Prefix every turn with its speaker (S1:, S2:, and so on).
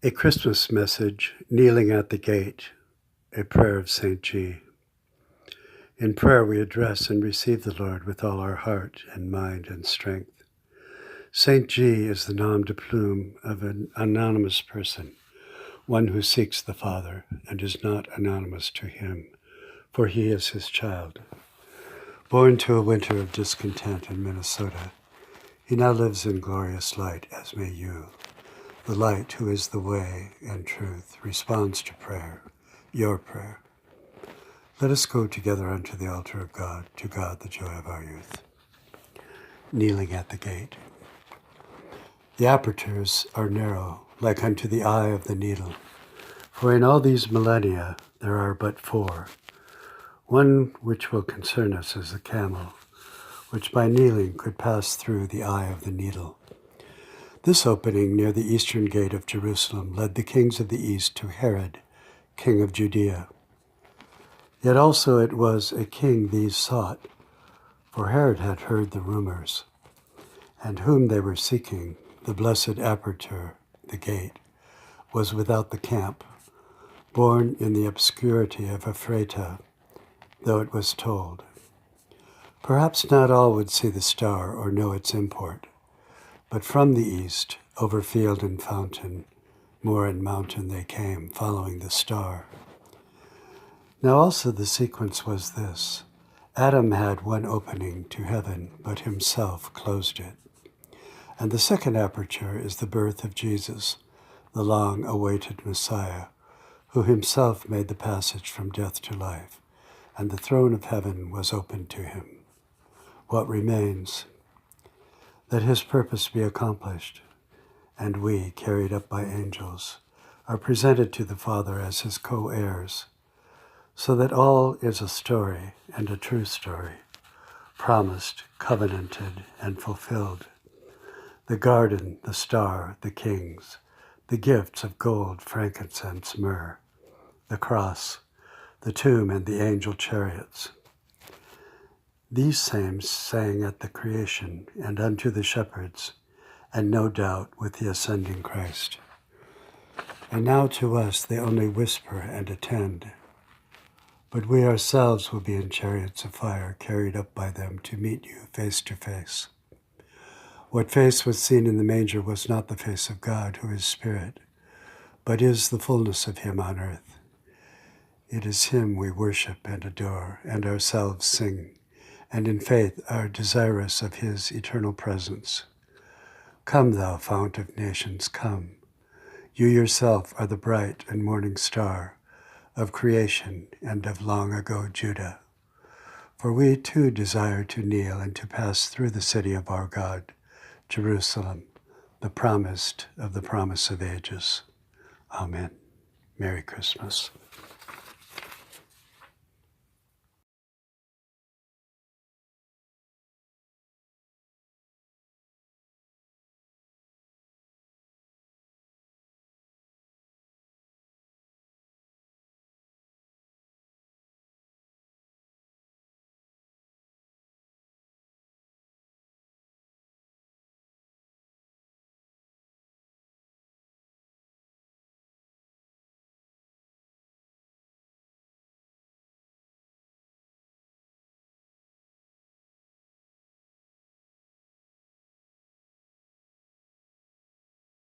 S1: A Christmas message, kneeling at the gate, a prayer of St.G. In prayer we address and receive the Lord with all our heart and mind and strength. St.G is the nom de plume of an anonymous person, one who seeks the Father and is not anonymous to him, for he is his child. Born to a winter of discontent in Minnesota, he now lives in glorious light, as may you. The light, who is the way and truth, responds to prayer, your prayer. Let us go together unto the altar of God, to God the joy of our youth. Kneeling at the gate. The apertures are narrow, like unto the eye of the needle. For in all these millennia there are but four. One which will concern us is the camel, which by kneeling could pass through the eye of the needle. This opening near the eastern gate of Jerusalem led the kings of the east to Herod, king of Judea. Yet also it was a king these sought, for Herod had heard the rumors, and whom they were seeking, the blessed aperture, the gate, was without the camp, born in the obscurity of Ephrata, though it was told. Perhaps not all would see the star or know its import, but from the east, over field and fountain, moor and mountain they came, following the star. Now also the sequence was this. Adam had one opening to heaven, but himself closed it. And the second aperture is the birth of Jesus, the long-awaited Messiah, who himself made the passage from death to life, and the throne of heaven was opened to him. What remains? That his purpose be accomplished, and we, carried up by angels, are presented to the Father as his co-heirs, so that all is a story and a true story, promised, covenanted, and fulfilled. The garden, the star, the kings, the gifts of gold, frankincense, myrrh, the cross, the tomb, and the angel chariots. These same sang at the creation and unto the shepherds, and no doubt with the ascending Christ. And now to us they only whisper and attend, but we ourselves will be in chariots of fire, carried up by them to meet you face to face. What face was seen in the manger was not the face of God, who is Spirit, but is the fullness of him on earth. It is him we worship and adore, and ourselves sing, and in faith are desirous of his eternal presence. Come, thou fount of nations, come. You yourself are the bright and morning star of creation and of long ago Judah. For we too desire to kneel and to pass through the city of our God, Jerusalem, the promised of the promise of ages. Amen. Merry Christmas.